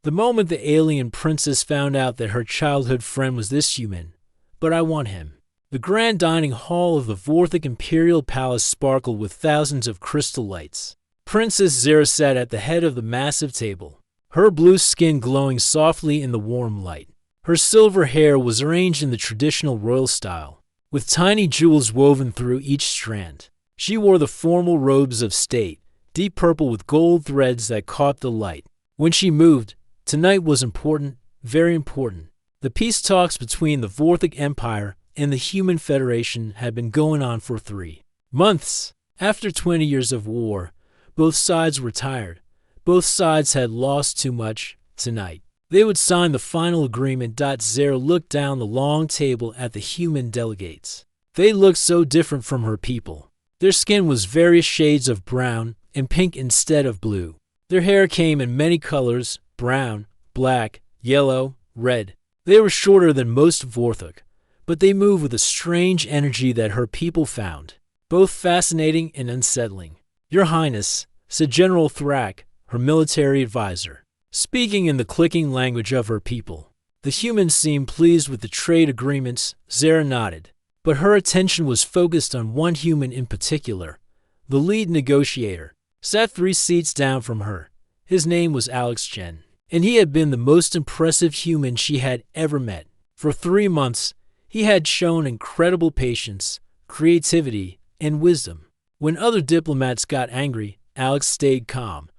The moment the alien princess found out that her childhood friend was this human. But I want him. The grand dining hall of the Vorthic Imperial Palace sparkled with thousands of crystal lights. Princess Zera sat at the head of the massive table, her blue skin glowing softly in the warm light. Her silver hair was arranged in the traditional royal style, with tiny jewels woven through each strand. She wore the formal robes of state, deep purple with gold threads that caught the light. When she moved, tonight was important, very important. The peace talks between the Vorthic Empire and the Human Federation had been going on for 3 months. After 20 years of war, both sides were tired. Both sides had lost too much. Tonight, they would sign the final agreement. Zera looked down the long table at the human delegates. They looked so different from her people. Their skin was various shades of brown and pink instead of blue. Their hair came in many colors: brown, black, yellow, red. They were shorter than most Vorthic, but they moved with a strange energy that her people found both fascinating and unsettling. "Your Highness," said General Thrak, her military advisor, speaking in the clicking language of her people. The humans seemed pleased with the trade agreements. Zera nodded, but her attention was focused on one human in particular. The lead negotiator sat 3 seats down from her. His name was Alex Chen, and he had been the most impressive human she had ever met. For 3 months, he had shown incredible patience, creativity, and wisdom. When other diplomats got angry, Alex stayed calm.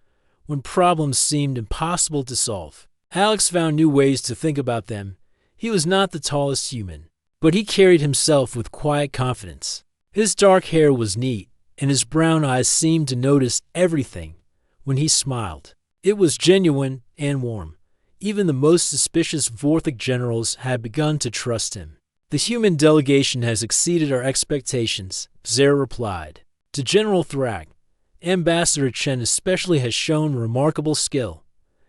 When problems seemed impossible to solve, Alex found new ways to think about them. He was not the tallest human, but he carried himself with quiet confidence. His dark hair was neat, and his brown eyes seemed to notice everything. When he smiled, it was genuine and warm. Even the most suspicious Vorthic generals had begun to trust him. "The human delegation has exceeded our expectations," Zera replied. To General Thrak, Ambassador Chen especially has shown remarkable skill,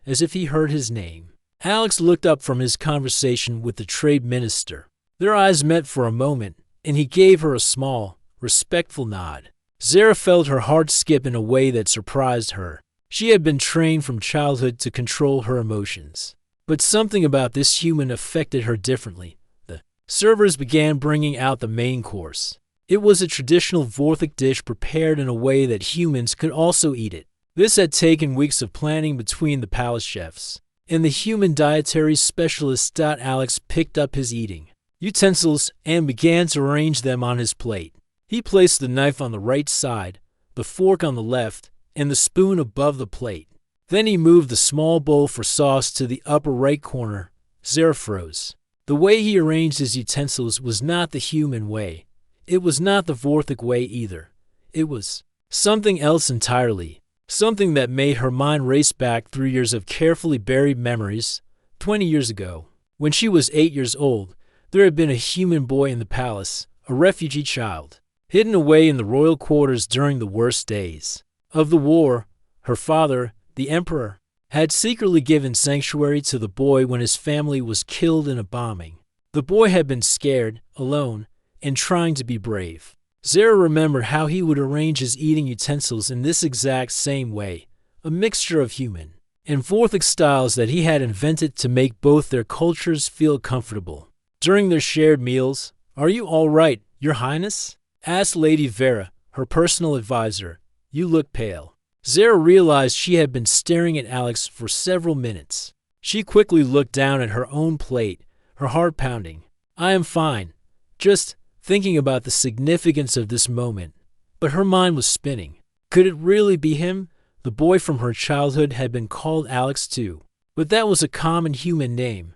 as if he heard his name. Alex looked up from his conversation with the trade minister. Their eyes met for a moment, and he gave her a small, respectful nod. Zera felt her heart skip in a way that surprised her. She had been trained from childhood to control her emotions, but something about this human affected her differently. The servers began bringing out the main course. It was a traditional Vorthic dish prepared in a way that humans could also eat it. This had taken weeks of planning between the palace chefs and the human dietary specialist. Alex picked up his eating utensils and began to arrange them on his plate. He placed the knife on the right side, the fork on the left, and the spoon above the plate. Then he moved the small bowl for sauce to the upper right corner. Zera froze. The way he arranged his utensils was not the human way. It was not the Vorthic way either. It was something else entirely. Something that made her mind race back through years of carefully buried memories. 20 years ago, when she was 8 years old, there had been a human boy in the palace, a refugee child, hidden away in the royal quarters during the worst days of the war. Her father, the emperor, had secretly given sanctuary to the boy when his family was killed in a bombing. The boy had been scared, alone, and trying to be brave. Zera remembered how he would arrange his eating utensils in this exact same way, a mixture of human and Vorthic styles that he had invented to make both their cultures feel comfortable. During their shared meals, "Are you all right, Your Highness?" asked Lady Vera, her personal advisor. "You look pale." Zera realized she had been staring at Alex for several minutes. She quickly looked down at her own plate, her heart pounding. "I am fine, just thinking about the significance of this moment." But her mind was spinning. Could it really be him? The boy from her childhood had been called Alex too, but that was a common human name.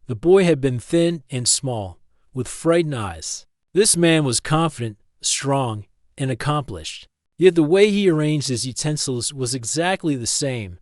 The boy had been thin and small, with frightened eyes. This man was confident, strong, and accomplished. Yet the way he arranged his utensils was exactly the same.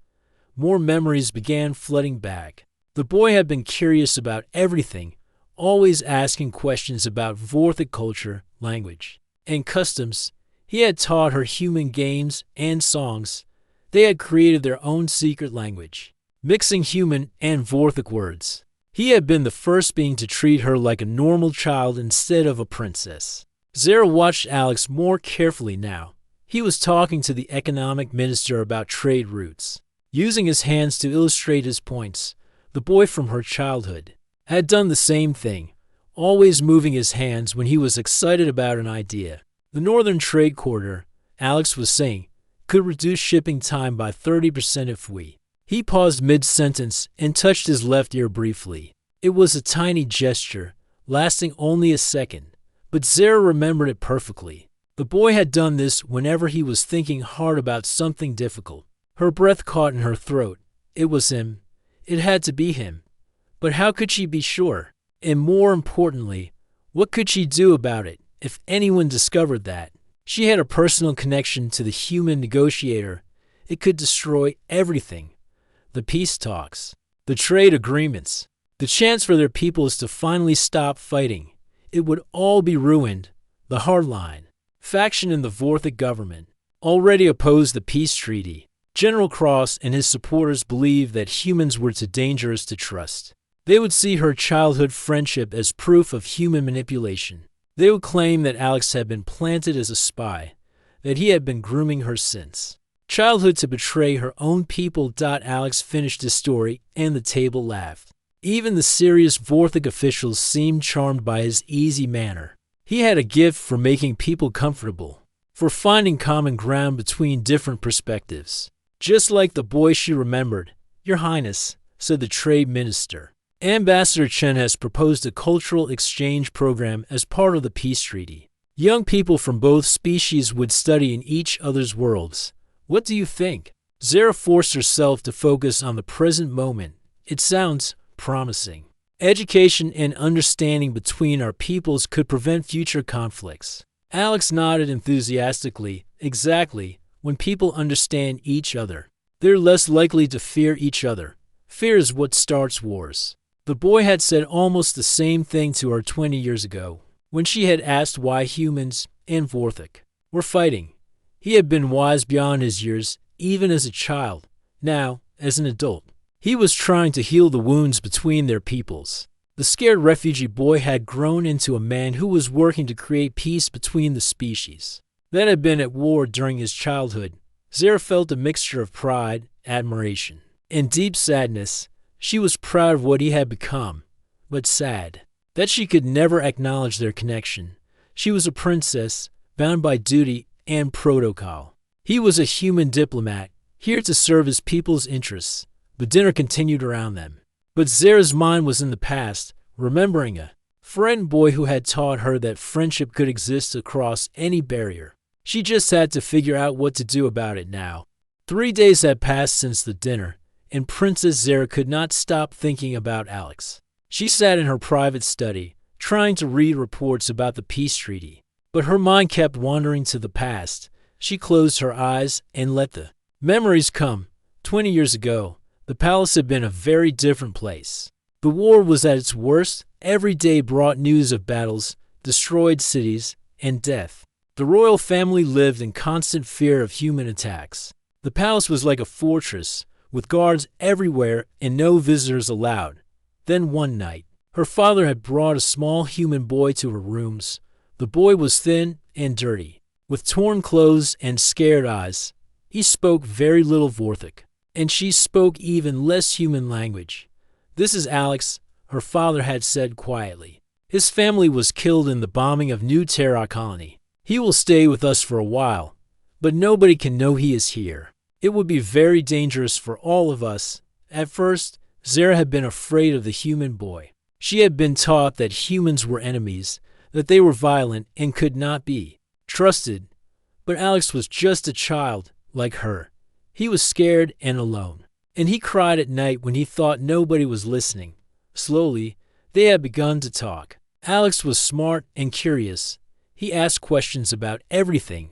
More memories began flooding back. The boy had been curious about everything, always asking questions about Vorthic culture, language, and customs. He had taught her human games and songs. They had created their own secret language, mixing human and Vorthic words. He had been the first being to treat her like a normal child instead of a princess. Zera watched Alex more carefully now. He was talking to the economic minister about trade routes. using his hands to illustrate his points. The boy from her childhood had done the same thing, always moving his hands when he was excited about an idea. The Northern Trade Corridor, Alex was saying, could reduce shipping time by 30% if we. He paused mid-sentence and touched his left ear briefly. It was a tiny gesture, lasting only a second, but Zara remembered it perfectly. The boy had done this whenever he was thinking hard about something difficult. Her breath caught in her throat. It was him. It had to be him. But how could she be sure? And more importantly, what could she do about it if anyone discovered that? She had a personal connection to the human negotiator. It could destroy everything. The peace talks, the trade agreements, the chance for their peoples to finally stop fighting. It would all be ruined. The hardline faction in the Vorthic government already opposed the peace treaty. General Cross and his supporters believed that humans were too dangerous to trust. They would see her childhood friendship as proof of human manipulation. They would claim that Alex had been planted as a spy, that he had been grooming her since childhood to betray her own people. Alex finished his story, and the table laughed. Even the serious Vorthic officials seemed charmed by his easy manner. He had a gift for making people comfortable, for finding common ground between different perspectives. Just like the boy she remembered. "Your Highness," said the trade minister, "Ambassador Chen has proposed a cultural exchange program as part of the peace treaty. Young people from both species would study in each other's worlds. What do you think?" Zara forced herself to focus on the present moment. "It sounds promising. Education and understanding between our peoples could prevent future conflicts." Alex nodded enthusiastically. "Exactly. When people understand each other, they're less likely to fear each other. Fear is what starts wars." The boy had said almost the same thing to her 20 years ago, when she had asked why humans and Vorthic were fighting. He had been wise beyond his years, even as a child. Now, as an adult, he was trying to heal the wounds between their peoples. The scared refugee boy had grown into a man who was working to create peace between the species that had been at war during his childhood. Zara felt a mixture of pride, admiration, and deep sadness. She was proud of what he had become, but sad that she could never acknowledge their connection. She was a princess, bound by duty and protocol. He was a human diplomat, here to serve his people's interests. The dinner continued around them. But Zara's mind was in the past, remembering a friend boy who had taught her that friendship could exist across any barrier. She just had to figure out what to do about it now. 3 days had passed since the dinner, and Princess Zara could not stop thinking about Alex. She sat in her private study, trying to read reports about the peace treaty, but her mind kept wandering to the past. She closed her eyes and let the memories come. 20 years ago, the palace had been a very different place. The war was at its worst. Every day brought news of battles, destroyed cities, and death. The royal family lived in constant fear of human attacks. The palace was like a fortress, with guards everywhere and no visitors allowed. Then one night, her father had brought a small human boy to her rooms. The boy was thin and dirty, with torn clothes and scared eyes. He spoke very little Vorthic, and she spoke even less human language. "This is Alex," her father had said quietly. "His family was killed in the bombing of New Terra Colony. He will stay with us for a while, but nobody can know he is here. It would be very dangerous for all of us." At first, Zara had been afraid of the human boy. She had been taught that humans were enemies, that they were violent and could not be trusted. But Alex was just a child, like her. He was scared and alone, and he cried at night when he thought nobody was listening. Slowly, they had begun to talk. Alex was smart and curious. He asked questions about everything.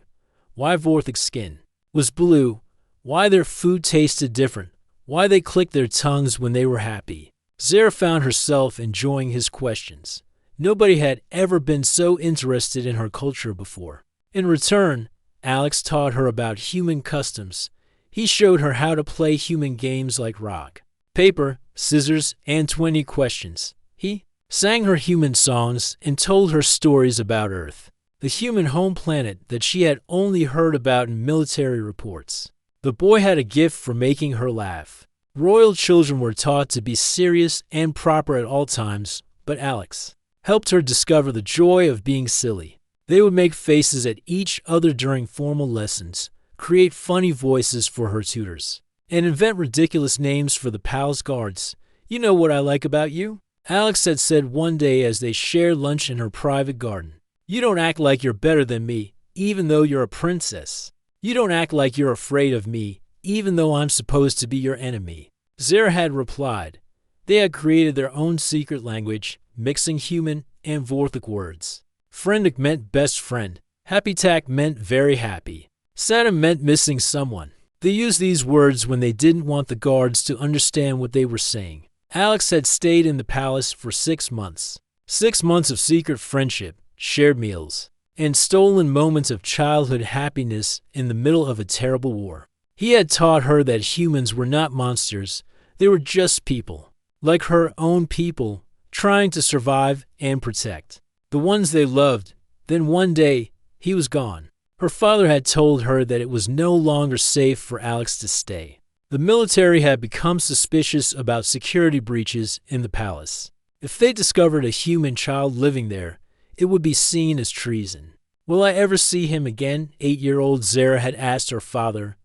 Why Vorthic's skin was blue, why their food tasted different, why they clicked their tongues when they were happy. Zara found herself enjoying his questions. Nobody had ever been so interested in her culture before. In return, Alex taught her about human customs. He showed her how to play human games like rock, paper, scissors, and 20 questions. He sang her human songs and told her stories about Earth, the human home planet that she had only heard about in military reports. The boy had a gift for making her laugh. Royal children were taught to be serious and proper at all times, but Alex helped her discover the joy of being silly. They would make faces at each other during formal lessons, create funny voices for her tutors, and invent ridiculous names for the palace guards. "You know what I like about you?" Alex had said one day as they shared lunch in her private garden. "You don't act like you're better than me, even though you're a princess. You don't act like you're afraid of me, even though I'm supposed to be your enemy." Zara had replied. They had created their own secret language, mixing human and Vorthic words. Friendic meant best friend. Happy-tack meant very happy. Satum meant missing someone. They used these words when they didn't want the guards to understand what they were saying. Alex had stayed in the palace for 6 months. 6 months of secret friendship, shared meals, and stolen moments of childhood happiness in the middle of a terrible war. He had taught her that humans were not monsters, they were just people, like her own people, trying to survive and protect the ones they loved. Then one day, he was gone. Her father had told her that it was no longer safe for Alex to stay. The military had become suspicious about security breaches in the palace. If they discovered a human child living there, it would be seen as treason. "Will I ever see him again?" 8-year-old Zara had asked her father.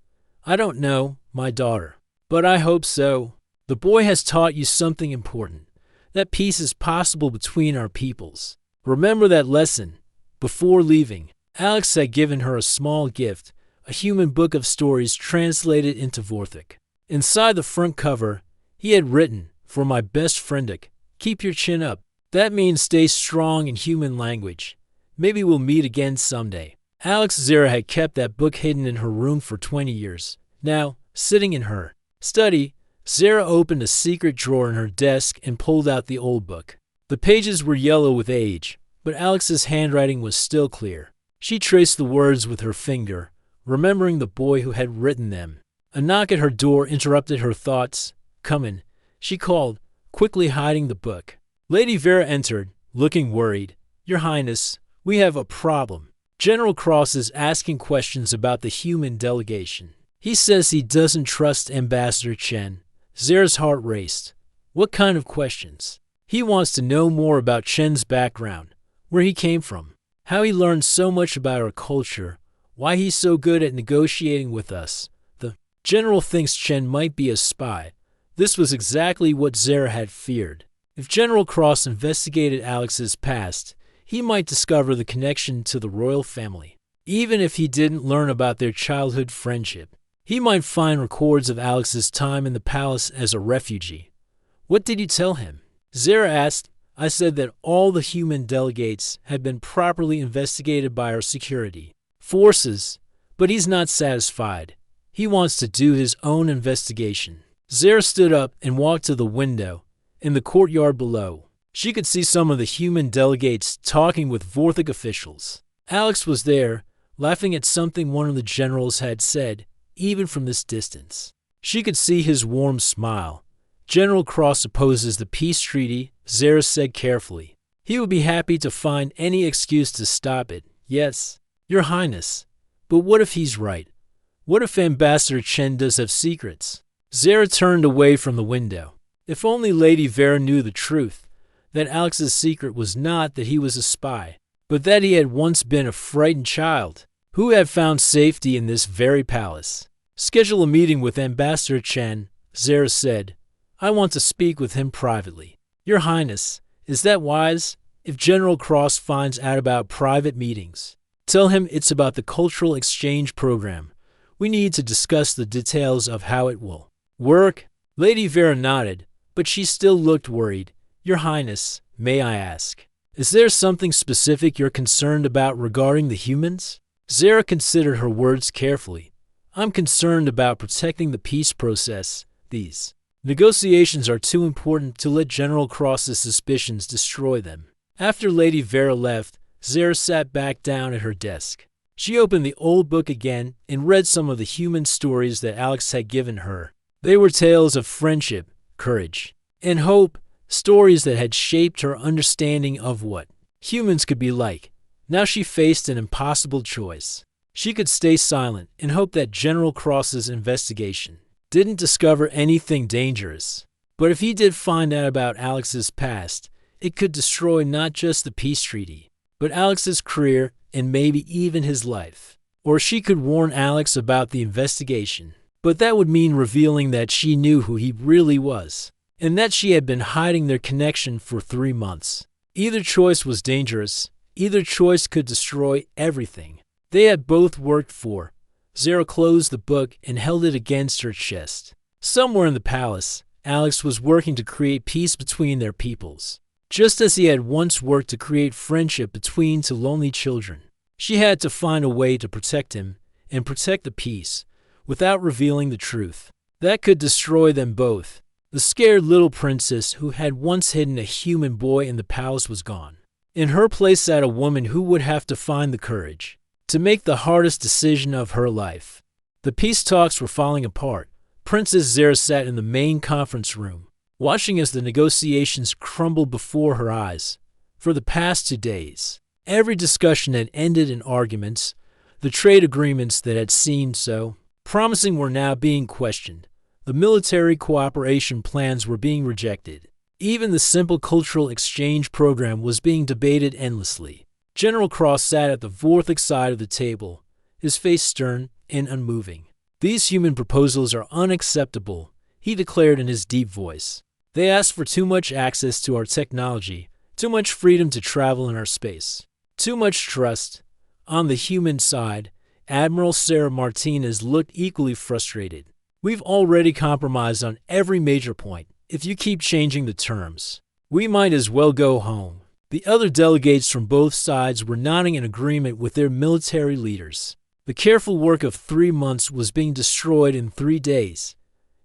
"I don't know, my daughter, but I hope so. The boy has taught you something important, that peace is possible between our peoples. Remember that lesson." Before leaving, Alex had given her a small gift, a human book of stories translated into Vorthic. Inside the front cover, he had written, "For my best friendic, keep your chin up." That means stay strong in human language. Maybe we'll meet again someday. Alex Zara had kept that book hidden in her room for 20 years. Now, sitting in her study, Zara opened a secret drawer in her desk and pulled out the old book. The pages were yellow with age, but Alex's handwriting was still clear. She traced the words with her finger, remembering the boy who had written them. A knock at her door interrupted her thoughts. "Come in," she called, quickly hiding the book. Lady Vera entered, looking worried. "Your Highness, we have a problem. General Cross is asking questions about the human delegation. He says he doesn't trust Ambassador Chen." Zara's heart raced. "What kind of questions?" "He wants to know more about Chen's background, where he came from, how he learned so much about our culture, why he's so good at negotiating with us. The general thinks Chen might be a spy." This was exactly what Zara had feared. If General Cross investigated Alex's past, he might discover the connection to the royal family. Even if he didn't learn about their childhood friendship, he might find records of Alex's time in the palace as a refugee. "What did you tell him?" Zara asked. "I said that all the human delegates had been properly investigated by our security forces, but he's not satisfied. He wants to do his own investigation." Zara stood up and walked to the window in the courtyard below. She could see some of the human delegates talking with Vorthic officials. Alex was there, laughing at something one of the generals had said, even from this distance. She could see his warm smile. "General Cross opposes the peace treaty," Zara said carefully. "He would be happy to find any excuse to stop it." "Yes, Your Highness. But what if he's right? What if Ambassador Chen does have secrets?" Zara turned away from the window. If only Lady Vera knew the truth, that Alex's secret was not that he was a spy, but that he had once been a frightened child who had found safety in this very palace. "Schedule a meeting with Ambassador Chen," Zara said. "I want to speak with him privately." "Your Highness, is that wise? If General Cross finds out about private meetings, tell him it's about the cultural exchange program. We need to discuss the details of how it will work." Lady Vera nodded, but she still looked worried. "Your Highness, may I ask, is there something specific you're concerned about regarding the humans?" Zara considered her words carefully. "I'm concerned about protecting the peace process. These negotiations are too important to let General Cross's suspicions destroy them." After Lady Vera left, Zara sat back down at her desk. She opened the old book again and read some of the human stories that Alex had given her. They were tales of friendship, courage, and hope, stories that had shaped her understanding of what humans could be like. Now she faced an impossible choice. She could stay silent and hope that General Cross's investigation didn't discover anything dangerous. But if he did find out about Alex's past, it could destroy not just the peace treaty, but Alex's career and maybe even his life. Or she could warn Alex about the investigation, but that would mean revealing that she knew who he really was, and that she had been hiding their connection for 3 months. Either choice was dangerous. Either choice could destroy everything they had both worked for. Zara closed the book and held it against her chest. Somewhere in the palace, Alex was working to create peace between their peoples, just as he had once worked to create friendship between two lonely children. She had to find a way to protect him and protect the peace without revealing the truth. That could destroy them both. The scared little princess who had once hidden a human boy in the palace was gone. In her place sat a woman who would have to find the courage to make the hardest decision of her life. The peace talks were falling apart. Princess Zara sat in the main conference room, watching as the negotiations crumbled before her eyes. For the past 2 days, every discussion had ended in arguments. The trade agreements that had seemed so promising were now being questioned. The military cooperation plans were being rejected. Even the simple cultural exchange program was being debated endlessly. General Cross sat at the Vorthik side of the table, his face stern and unmoving. "These human proposals are unacceptable," he declared in his deep voice. "They ask for too much access to our technology, too much freedom to travel in our space, too much trust." On the human side, Admiral Sarah Martinez looked equally frustrated. "We've already compromised on every major point. If you keep changing the terms, we might as well go home." The other delegates from both sides were nodding in agreement with their military leaders. The careful work of 3 months was being destroyed in 3 days.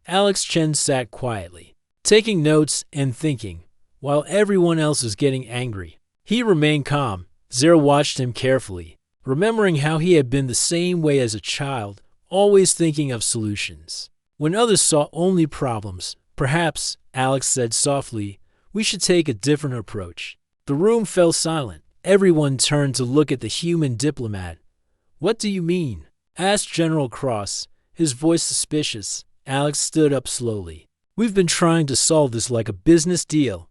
Alex Chen sat quietly, taking notes and thinking, while everyone else was getting angry. He remained calm. Zara watched him carefully, remembering how he had been the same way as a child, always thinking of solutions. When others saw only problems, "Perhaps," Alex said softly, "we should take a different approach." The room fell silent. Everyone turned to look at the human diplomat. "What do you mean?" asked General Cross, his voice suspicious. Alex stood up slowly. "We've been trying to solve this like a business deal.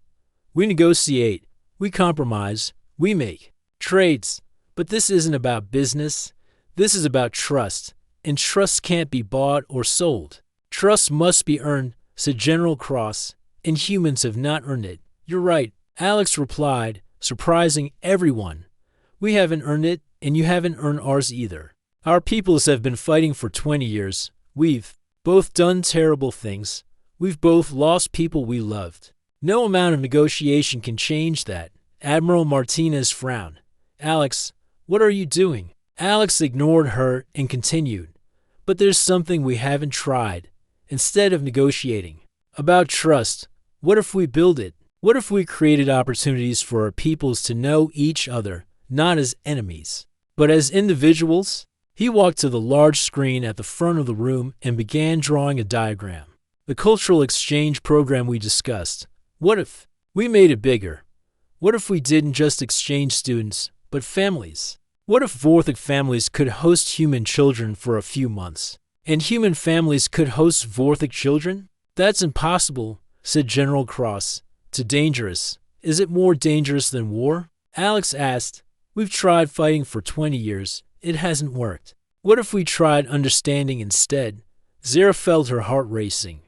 We negotiate, we compromise, we make trades. But this isn't about business. This is about trust, and trust can't be bought or sold. Trust must be earned," said General Cross, "and humans have not earned it." "You're right," Alex replied, surprising everyone. "We haven't earned it, and you haven't earned ours either. Our peoples have been fighting for 20 years. We've both done terrible things. We've both lost people we loved. No amount of negotiation can change that." Admiral Martinez frowned. "Alex, what are you doing?" Alex ignored her and continued. "But there's something we haven't tried. Instead of negotiating about trust, what if we build it? What if we created opportunities for our peoples to know each other, not as enemies, but as individuals?" He walked to the large screen at the front of the room and began drawing a diagram. "The cultural exchange program we discussed. What if we made it bigger? What if we didn't just exchange students, but families? What if Vorthik families could host human children for a few months, and human families could host Vorthik children?" "That's impossible," said General Cross. "Too dangerous." "Is it more dangerous than war?" Alex asked. "We've tried fighting for 20 years. It hasn't worked. What if we tried understanding instead?" Zara felt her heart racing.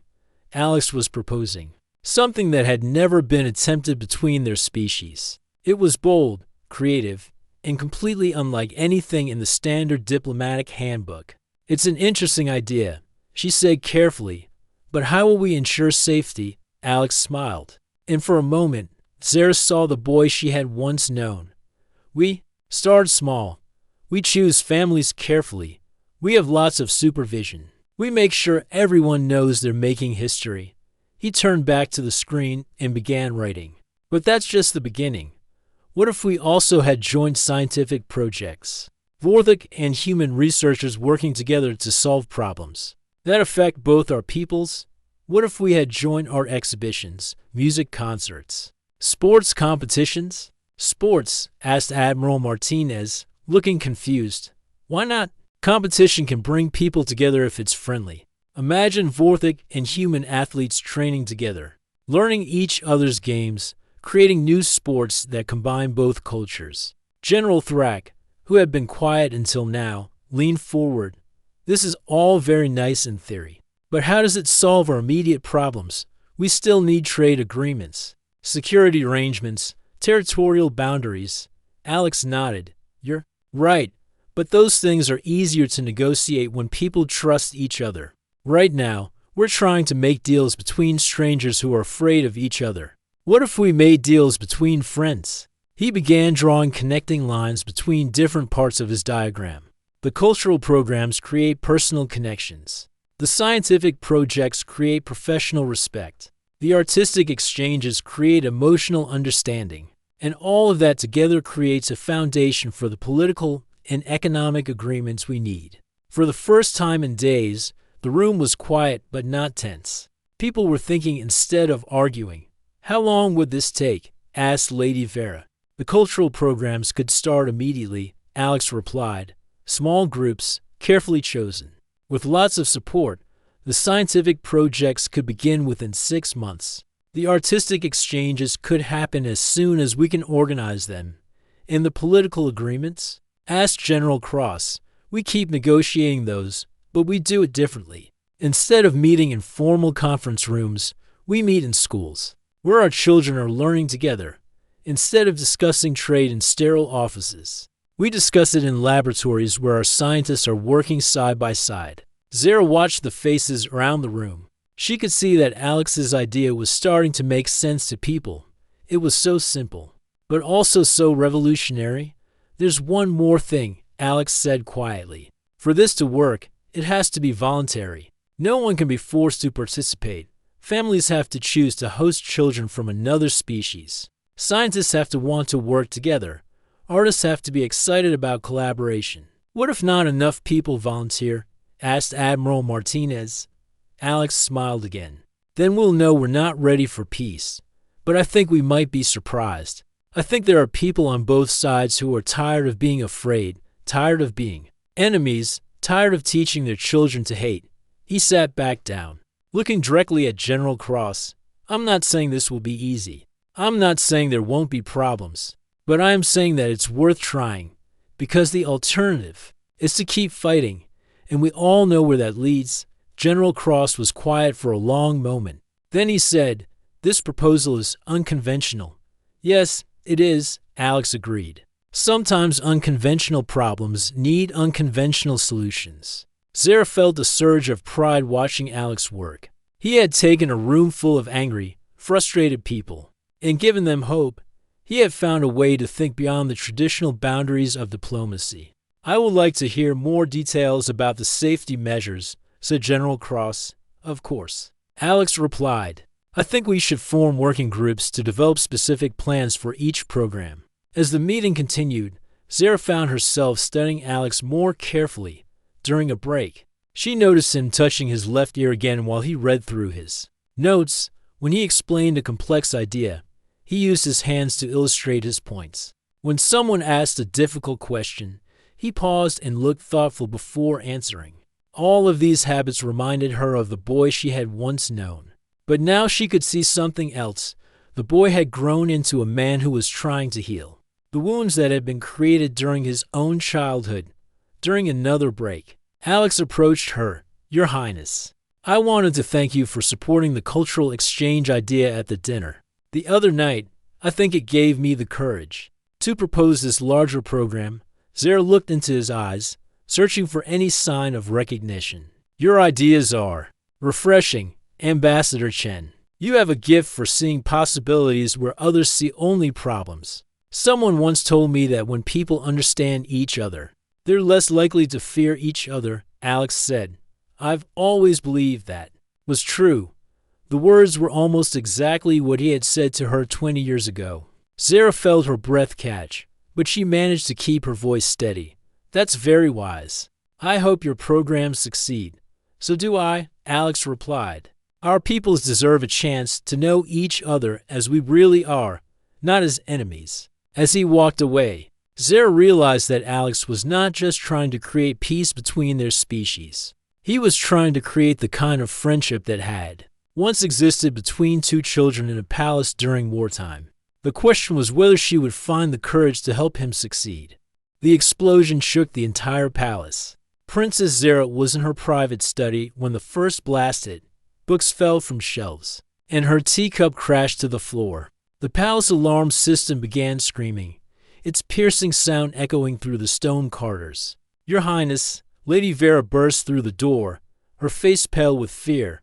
Alex was proposing something that had never been attempted between their species. It was bold, creative, and completely unlike anything in the standard diplomatic handbook. "It's an interesting idea," she said carefully. "But how will we ensure safety?" Alex smiled. And for a moment, Zara saw the boy she had once known. "We start small. We choose families carefully. We have lots of supervision. We make sure everyone knows they're making history." He turned back to the screen and began writing. "But that's just the beginning. What if we also had joint scientific projects? Vorthik and human researchers working together to solve problems that affect both our peoples? What if we had joint art exhibitions, music concerts, sports competitions?" "Sports?" asked Admiral Martinez, looking confused. "Why not?" Competition can bring people together if it's friendly. Imagine Vorthik and human athletes training together, learning each other's games, creating new sports that combine both cultures. General Thrak, who had been quiet until now, leaned forward. This is all very nice in theory, but how does it solve our immediate problems? We still need trade agreements, security arrangements, territorial boundaries. Alex nodded. You're right, but those things are easier to negotiate when people trust each other. Right now, we're trying to make deals between strangers who are afraid of each other. What if we made deals between friends? He began drawing connecting lines between different parts of his diagram. The cultural programs create personal connections. The scientific projects create professional respect. The artistic exchanges create emotional understanding. And all of that together creates a foundation for the political and economic agreements we need. For the first time in days, the room was quiet but not tense. People were thinking instead of arguing. How long would this take? Asked Lady Vera. The cultural programs could start immediately, Alex replied. Small groups, carefully chosen. With lots of support, the scientific projects could begin within 6 months. The artistic exchanges could happen as soon as we can organize them. And the political agreements? Asked General Cross. We keep negotiating those, but we do it differently. Instead of meeting in formal conference rooms, we meet in schools, where our children are learning together. Instead of discussing trade in sterile offices, we discuss it in laboratories where our scientists are working side by side. Zara watched the faces around the room. She could see that Alex's idea was starting to make sense to people. It was so simple, but also so revolutionary. There's one more thing, Alex said quietly. For this to work, it has to be voluntary. No one can be forced to participate. Families have to choose to host children from another species. Scientists have to want to work together. Artists have to be excited about collaboration. What if not enough people volunteer? Asked Admiral Martinez. Alex smiled again. Then we'll know we're not ready for peace. But I think we might be surprised. I think there are people on both sides who are tired of being afraid, tired of being enemies, tired of teaching their children to hate. He sat back down, looking directly at General Cross. I'm not saying this will be easy. I'm not saying there won't be problems. But I am saying that it's worth trying, because the alternative is to keep fighting, and we all know where that leads. General Cross was quiet for a long moment. Then he said, This proposal is unconventional. Yes, it is, Alex agreed. Sometimes unconventional problems need unconventional solutions. Zara felt a surge of pride watching Alex work. He had taken a room full of angry, frustrated people, and given them hope. He had found a way to think beyond the traditional boundaries of diplomacy. I would like to hear more details about the safety measures, said General Cross. Of course. Alex replied, I think we should form working groups to develop specific plans for each program. As the meeting continued, Zara found herself studying Alex more carefully. During a break, she noticed him touching his left ear again while he read through his notes. When he explained a complex idea, he used his hands to illustrate his points. When someone asked a difficult question, he paused and looked thoughtful before answering. All of these habits reminded her of the boy she had once known. But now she could see something else. The boy had grown into a man who was trying to heal the wounds that had been created during his own childhood. During another break, Alex approached her. Your Highness, I wanted to thank you for supporting the cultural exchange idea at the dinner. The other night, I think it gave me the courage to propose this larger program. Zara looked into his eyes, searching for any sign of recognition. Your ideas are refreshing, Ambassador Chen. You have a gift for seeing possibilities where others see only problems. Someone once told me that when people understand each other, they're less likely to fear each other, Alex said. I've always believed that was true. The words were almost exactly what he had said to her 20 years ago. Zara felt her breath catch, but she managed to keep her voice steady. That's very wise. I hope your programs succeed. So do I, Alex replied. Our peoples deserve a chance to know each other as we really are, not as enemies. As he walked away, Zara realized that Alex was not just trying to create peace between their species. He was trying to create the kind of friendship that had once existed between two children in a palace during wartime. The question was whether she would find the courage to help him succeed. The explosion shook the entire palace. Princess Zara was in her private study when the first blast hit. Books fell from shelves, and her teacup crashed to the floor. The palace alarm system began screaming, its piercing sound echoing through the stone corridors. "Your Highness," Lady Vera burst through the door, her face pale with fear.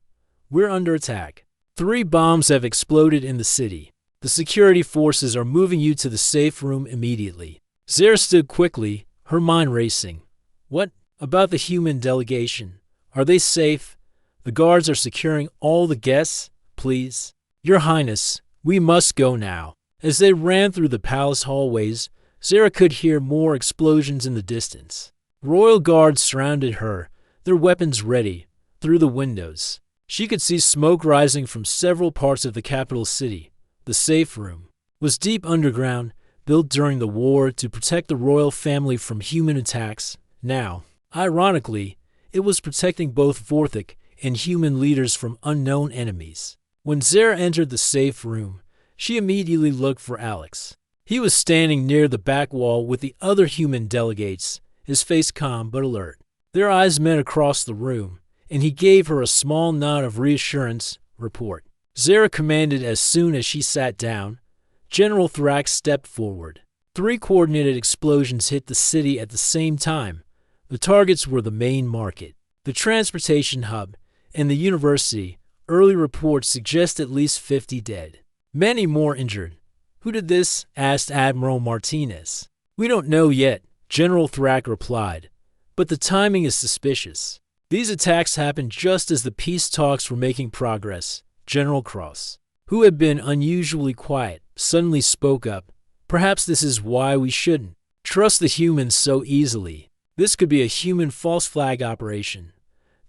"We're under attack. 3 bombs have exploded in the city. The security forces are moving you to the safe room immediately." Zara stood quickly, her mind racing. "What about the human delegation? Are they safe? The guards are securing all the guests. Please." "Your Highness, we must go now." As they ran through the palace hallways, Zara could hear more explosions in the distance. Royal guards surrounded her, their weapons ready. Through the windows, she could see smoke rising from several parts of the capital city. The safe room was deep underground, built during the war to protect the royal family from human attacks. Now, ironically, it was protecting both Vorthik and human leaders from unknown enemies. When Zara entered the safe room, she immediately looked for Alex. He was standing near the back wall with the other human delegates, his face calm but alert. Their eyes met across the room, and he gave her a small nod of reassurance. "Report." Zara commanded as soon as she sat down. General Thrax stepped forward. 3 coordinated explosions hit the city at the same time. The targets were the main market, the transportation hub, and the university. Early reports suggest at least 50 dead. Many more injured. "Who did this?" asked Admiral Martinez. "We don't know yet," General Thrax replied, "but the timing is suspicious." These attacks happened just as the peace talks were making progress. General Cross, who had been unusually quiet, suddenly spoke up. "Perhaps this is why we shouldn't trust the humans so easily. This could be a human false flag operation."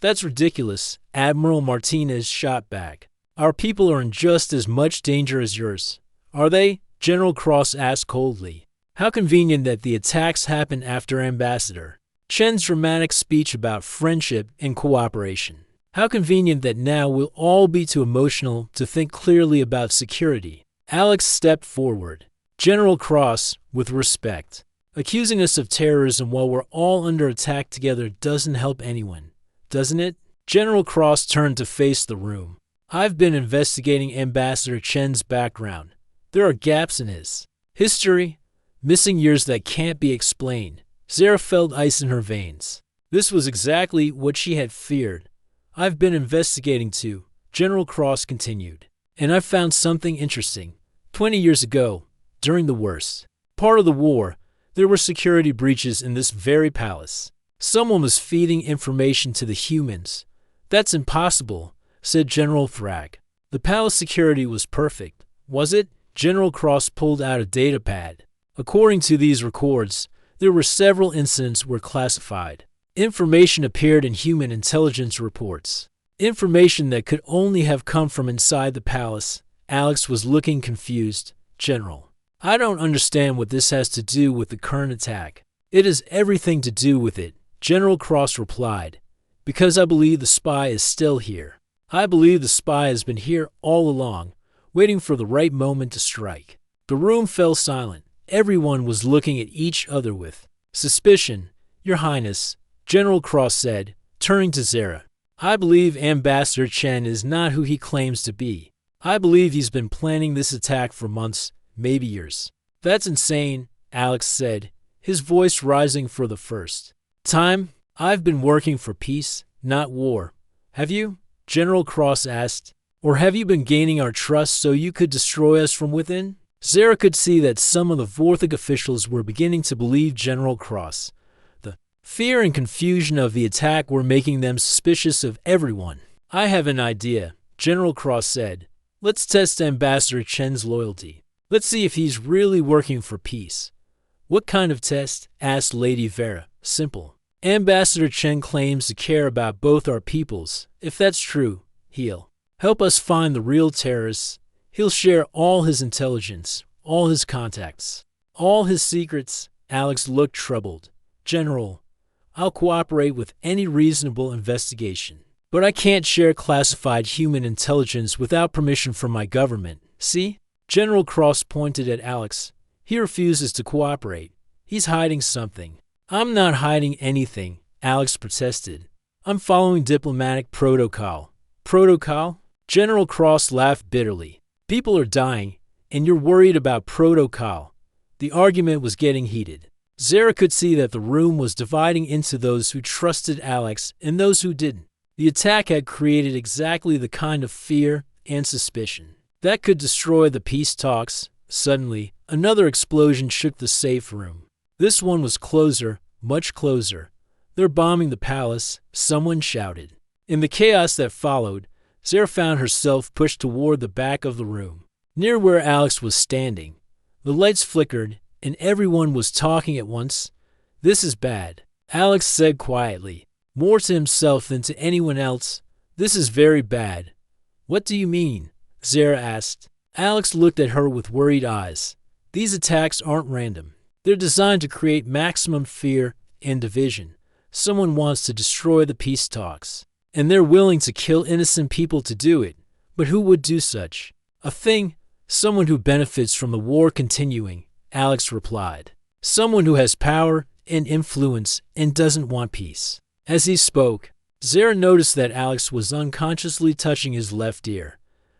"That's ridiculous," Admiral Martinez shot back. "Our people are in just as much danger as yours." "Are they?" General Cross asked coldly. "How convenient that the attacks happened after Ambassador Chen's dramatic speech about friendship and cooperation. How convenient that now we'll all be too emotional to think clearly about security." Alex stepped forward. "General Cross, with respect, accusing us of terrorism while we're all under attack together doesn't help anyone, doesn't it?" General Cross turned to face the room. "I've been investigating Ambassador Chen's background. There are gaps in his history, missing years that can't be explained." Zara felt ice in her veins. This was exactly what she had feared. "I've been investigating too," General Cross continued, "and I found something interesting. 20 years ago, during the worst part of the war, there were security breaches in this very palace. Someone was feeding information to the humans." "That's impossible," said General Thrax. "The palace security was perfect, was it?" General Cross pulled out a data pad. "According to these records, there were several incidents were classified. Information appeared in human intelligence reports. Information that could only have come from inside the palace." Alex was looking confused. "General, I don't understand what this has to do with the current attack." "It has everything to do with it," General Cross replied, "because I believe the spy is still here. I believe the spy has been here all along, waiting for the right moment to strike." The room fell silent. Everyone was looking at each other with suspicion. "Your Highness," General Cross said, turning to Zara, "I believe Ambassador Chen is not who he claims to be. I believe he's been planning this attack for months, maybe years." "That's insane," Alex said, his voice rising for the first time. "I've been working for peace, not war." "Have you?" General Cross asked. "Or have you been gaining our trust so you could destroy us from within?" Zara could see that some of the Vorthik officials were beginning to believe General Cross. The fear and confusion of the attack were making them suspicious of everyone. "I have an idea," General Cross said. "Let's test Ambassador Chen's loyalty. Let's see if he's really working for peace." "What kind of test?" asked Lady Vera. "Simple. Ambassador Chen claims to care about both our peoples. If that's true, he'll help us find the real terrorists. He'll share all his intelligence, all his contacts, all his secrets. Alex looked troubled. General, I'll cooperate with any reasonable investigation. But I can't share classified human intelligence without permission from my government. See? General Cross pointed at Alex. He refuses to cooperate. He's hiding something. I'm not hiding anything, Alex protested. I'm following diplomatic protocol. Protocol? General Cross laughed bitterly. People are dying, and you're worried about protocol. The argument was getting heated. Zara could see that the room was dividing into those who trusted Alex and those who didn't. The attack had created exactly the kind of fear and suspicion that could destroy the peace talks. Suddenly, another explosion shook the safe room. This one was closer, much closer. They're bombing the palace, someone shouted. In the chaos that followed, Zara found herself pushed toward the back of the room, near where Alex was standing. The lights flickered, and everyone was talking at once. This is bad, Alex said quietly, more to himself than to anyone else. This is very bad. What do you mean? Zara asked. Alex looked at her with worried eyes. These attacks aren't random. They're designed to create maximum fear and division. Someone wants to destroy the peace talks, and they're willing to kill innocent people to do it. But who would do such a thing? Someone who benefits from the war continuing, Alex replied. Someone who has power and influence and doesn't want peace. As he spoke, Zara noticed that Alex was unconsciously touching his left ear,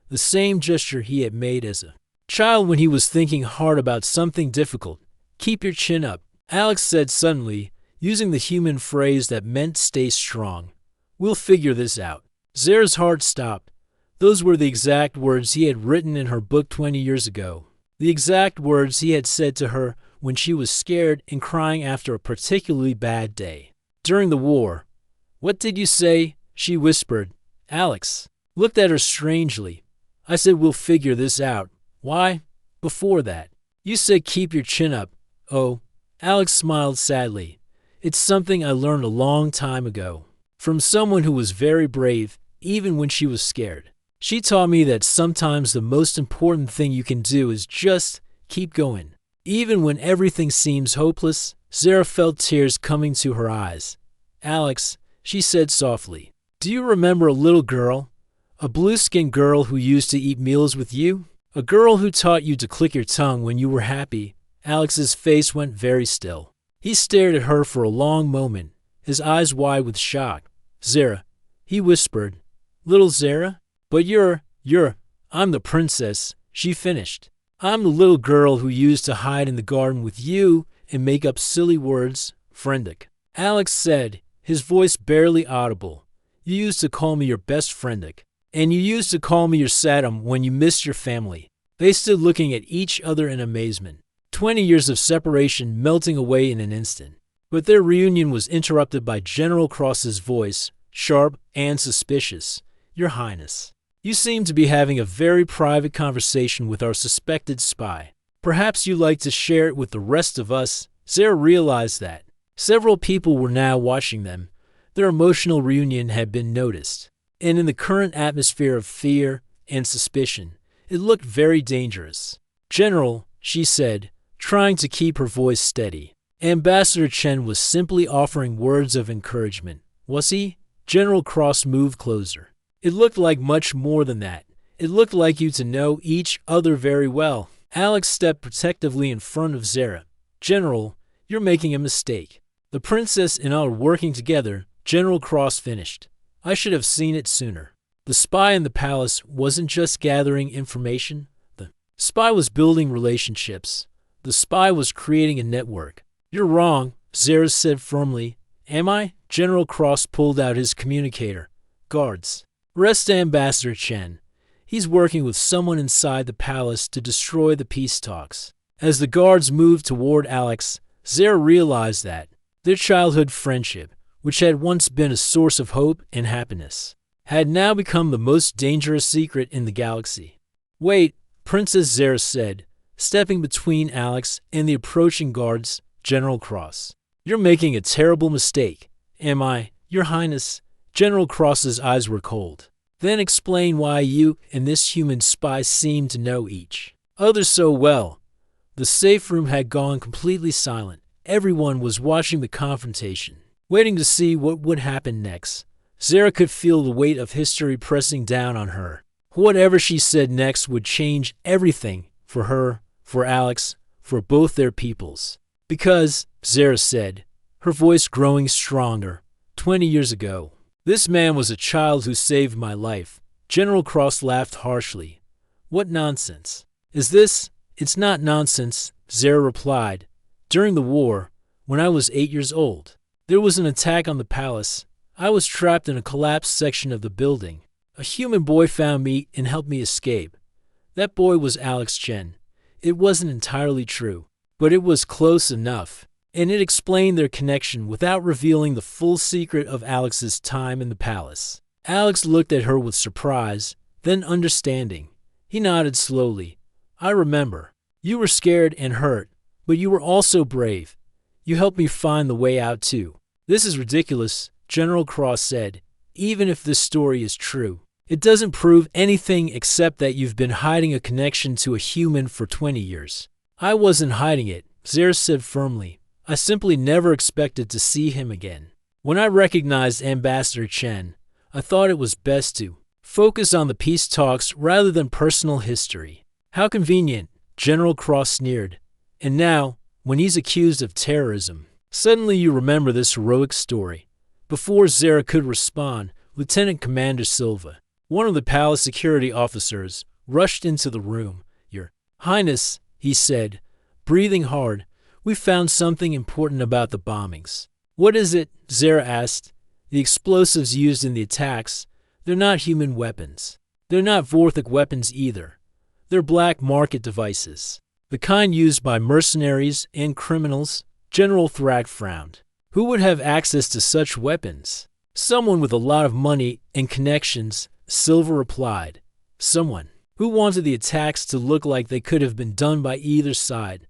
the same gesture he had made as a child when he was thinking hard about something difficult. Keep your chin up, Alex said suddenly, using the human phrase that meant stay strong. We'll figure this out. Zara's heart stopped. Those were the exact words he had written in her book 20 years ago. The exact words he had said to her when she was scared and crying after a particularly bad day. During the war. What did you say? She whispered. Alex looked at her strangely. I said we'll figure this out. Why? Before that, you said keep your chin up. Oh, Alex smiled sadly. It's something I learned a long time ago. From someone who was very brave, even when she was scared. She taught me that sometimes the most important thing you can do is just keep going. Even when everything seems hopeless, Zara felt tears coming to her eyes. Alex, she said softly, do you remember a little girl? A blue-skinned girl who used to eat meals with you? A girl who taught you to click your tongue when you were happy? Alex's face went very still. He stared at her for a long moment, his eyes wide with shock. Zara, he whispered. Little Zara? But I'm the princess, she finished. I'm the little girl who used to hide in the garden with you and make up silly words, Friendic. Alex said, his voice barely audible. You used to call me your best Friendic. And you used to call me your Saddam when you missed your family. They stood looking at each other in amazement. 20 years of separation melting away in an instant. But their reunion was interrupted by General Cross's voice, sharp and suspicious. Your Highness. You seem to be having a very private conversation with our suspected spy. Perhaps you'd like to share it with the rest of us. Zara realized that. Several people were now watching them. Their emotional reunion had been noticed. And in the current atmosphere of fear and suspicion, it looked very dangerous. General, she said, trying to keep her voice steady. Ambassador Chen was simply offering words of encouragement. Was he? General Cross moved closer. It looked like much more than that. It looked like you to know each other very well. Alex stepped protectively in front of Zara. General, you're making a mistake. The princess and I are working together, General Cross finished. I should have seen it sooner. The spy in the palace wasn't just gathering information. The spy was building relationships. The spy was creating a network. You're wrong, Zara said firmly. Am I? General Cross pulled out his communicator. Guards. Arrest Ambassador Chen. He's working with someone inside the palace to destroy the peace talks. As the guards moved toward Alex, Zara realized that their childhood friendship, which had once been a source of hope and happiness, had now become the most dangerous secret in the galaxy. Wait, Princess Zara said, stepping between Alex and the approaching guards, General Cross. You're making a terrible mistake. Am I, Your Highness? General Cross's eyes were cold. Then explain why you and this human spy seem to know each other so well. The safe room had gone completely silent. Everyone was watching the confrontation, waiting to see what would happen next. Zara could feel the weight of history pressing down on her. Whatever she said next would change everything for her, for Alex, for both their peoples. Because, Zara said, her voice growing stronger, 20 years ago, this man was a child who saved my life. General Cross laughed harshly. What nonsense. Is this? It's not nonsense, Zara replied. During the war, when I was 8 years old, there was an attack on the palace. I was trapped in a collapsed section of the building. A human boy found me and helped me escape. That boy was Alex Chen. It wasn't entirely true, but it was close enough, and it explained their connection without revealing the full secret of Alex's time in the palace. Alex looked at her with surprise, then understanding. He nodded slowly. I remember. You were scared and hurt, but you were also brave. You helped me find the way out too. This is ridiculous, General Cross said. Even if this story is true, it doesn't prove anything except that you've been hiding a connection to a human for 20 years. I wasn't hiding it, Zara said firmly. I simply never expected to see him again. When I recognized Ambassador Chen, I thought it was best to focus on the peace talks rather than personal history. How convenient, General Cross sneered. And now, when he's accused of terrorism, suddenly you remember this heroic story. Before Zara could respond, Lieutenant Commander Silva, one of the palace security officers, rushed into the room. Your Highness, he said, breathing hard, we found something important about the bombings. What is it? Zara asked. The explosives used in the attacks, they're not human weapons. They're not Vorthic weapons either. They're black market devices. The kind used by mercenaries and criminals. General Thrak frowned. Who would have access to such weapons? Someone with a lot of money and connections, Silva replied. Someone who wanted the attacks to look like they could have been done by either side.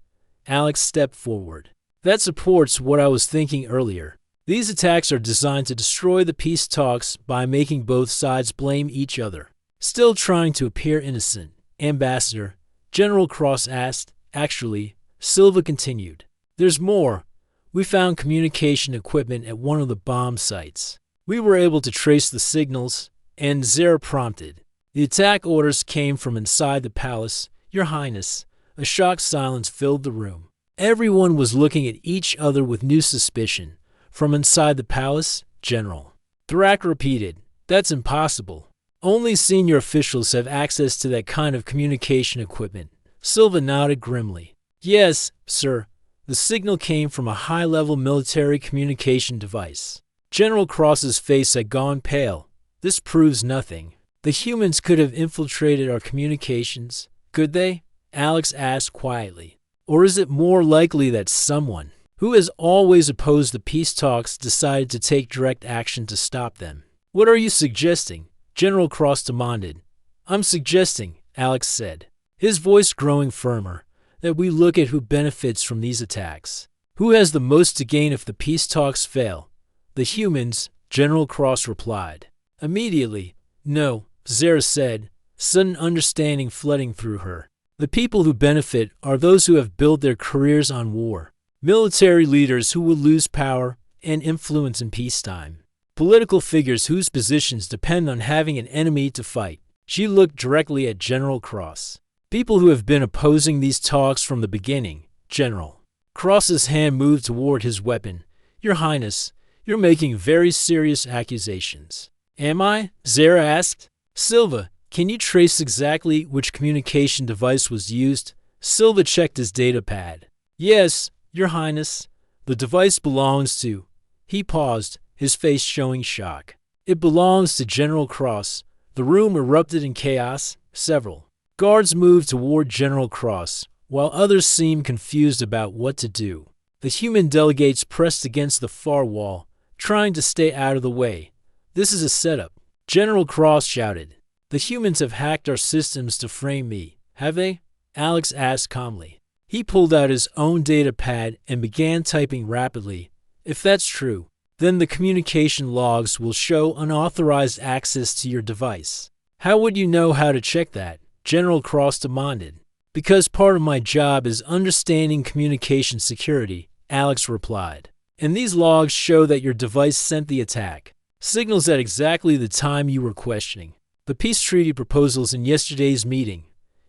Alex stepped forward. That supports what I was thinking earlier. These attacks are designed to destroy the peace talks by making both sides blame each other. Still trying to appear innocent, Ambassador, General Cross asked. Actually, Silva continued. There's more. We found communication equipment at one of the bomb sites. We were able to trace the signals, and Zara prompted. The attack orders came from inside the palace. Your Highness. A shocked silence filled the room. Everyone was looking at each other with new suspicion. From inside the palace, General Thrak repeated. That's impossible. Only senior officials have access to that kind of communication equipment. Silva nodded grimly. Yes, sir. The signal came from a high-level military communication device. General Cross's face had gone pale. This proves nothing. The humans could have infiltrated our communications, could they? Alex asked quietly. Or is it more likely that someone who has always opposed the peace talks decided to take direct action to stop them? What are you suggesting? General Cross demanded. I'm suggesting, Alex said, his voice growing firmer, that we look at who benefits from these attacks. Who has the most to gain if the peace talks fail? The humans, General Cross replied. Immediately, no, Zara said, sudden understanding flooding through her. The people who benefit are those who have built their careers on war. Military leaders who will lose power and influence in peacetime. Political figures whose positions depend on having an enemy to fight. She looked directly at General Cross. People who have been opposing these talks from the beginning, General. Cross's hand moved toward his weapon. Your Highness, you're making very serious accusations. Am I? Zara asked. Silva, can you trace exactly which communication device was used? Silva checked his datapad. Yes, Your Highness. The device belongs to... He paused, his face showing shock. It belongs to General Cross. The room erupted in chaos. Several guards moved toward General Cross, while others seemed confused about what to do. The human delegates pressed against the far wall, trying to stay out of the way. This is a setup, General Cross shouted. The humans have hacked our systems to frame me, have they? Alex asked calmly. He pulled out his own datapad and began typing rapidly. If that's true, then the communication logs will show unauthorized access to your device. How would you know how to check that? General Cross demanded. Because part of my job is understanding communication security, Alex replied. And these logs show that your device sent the attack. Signals at exactly the time you were questioning the peace treaty proposals in yesterday's meeting.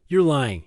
You're lying.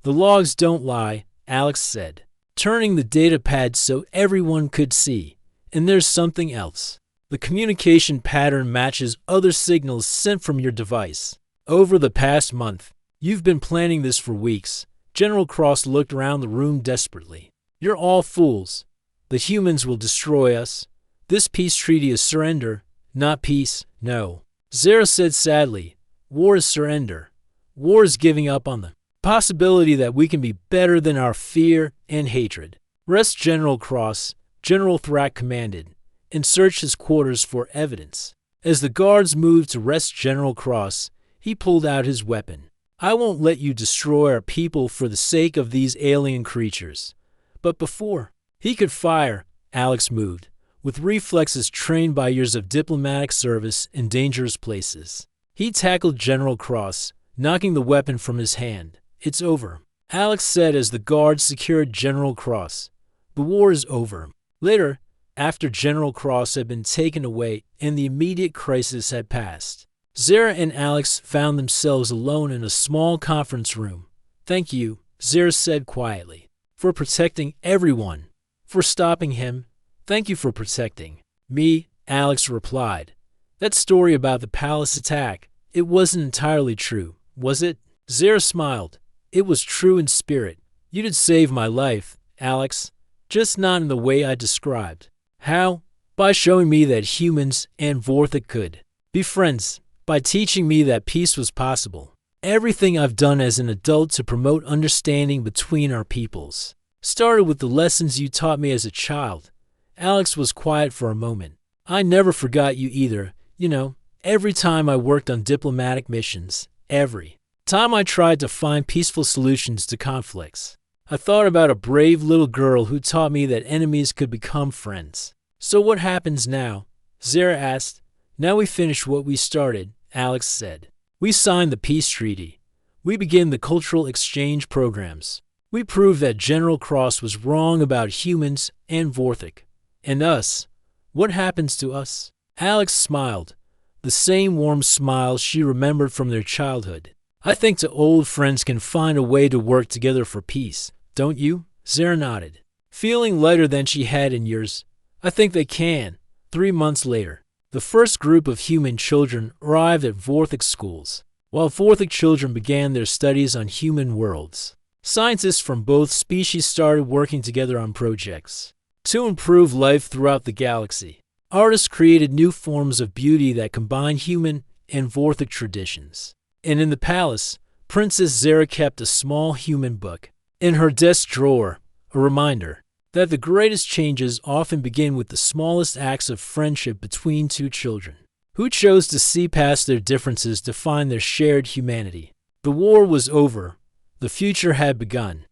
The logs don't lie, Alex said, turning the data pad so everyone could see. And there's something else. The communication pattern matches other signals sent from your device. Over the past month, you've been planning this for weeks. General Cross looked around the room desperately. You're all fools. The humans will destroy us. This peace treaty is surrender, not peace, no. Zara said sadly, war is surrender. War is giving up on the possibility that we can be better than our fear and hatred. Rest General Cross, General Thrak commanded, and searched his quarters for evidence. As the guards moved to rest General Cross, he pulled out his weapon. I won't let you destroy our people for the sake of these alien creatures. But before he could fire, Alex moved, with reflexes trained by years of diplomatic service in dangerous places. He tackled General Cross, knocking the weapon from his hand. It's over, Alex said as the guards secured General Cross. The war is over. Later, after General Cross had been taken away and the immediate crisis had passed, Zara and Alex found themselves alone in a small conference room. Thank you, Zara said quietly, for protecting everyone. For stopping him. Thank you for protecting me, Alex replied. That story about the palace attack, it wasn't entirely true, was it? Zara smiled. It was true in spirit. You did save my life, Alex, just not in the way I described. How? By showing me that humans and Vorthik could be friends, by teaching me that peace was possible. Everything I've done as an adult to promote understanding between our peoples started with the lessons you taught me as a child. Alex was quiet for a moment. I never forgot you either. You know, every time I worked on diplomatic missions, every time I tried to find peaceful solutions to conflicts, I thought about a brave little girl who taught me that enemies could become friends. So what happens now? Zara asked. Now we finish what we started, Alex said. We signed the peace treaty. We begin the cultural exchange programs. We proved that General Cross was wrong about humans and Vorthik. And us. What happens to us? Alex smiled, the same warm smile she remembered from their childhood. I think the old friends can find a way to work together for peace, don't you? Zara nodded, feeling lighter than she had in years. I think they can. 3 months later, the first group of human children arrived at Vorthik schools, while Vorthik children began their studies on human worlds. Scientists from both species started working together on projects to improve life throughout the galaxy. Artists created new forms of beauty that combine human and Vorthik traditions. And in the palace, Princess Zara kept a small human book in her desk drawer, a reminder that the greatest changes often begin with the smallest acts of friendship between two children who chose to see past their differences to find their shared humanity. The war was over. The future had begun.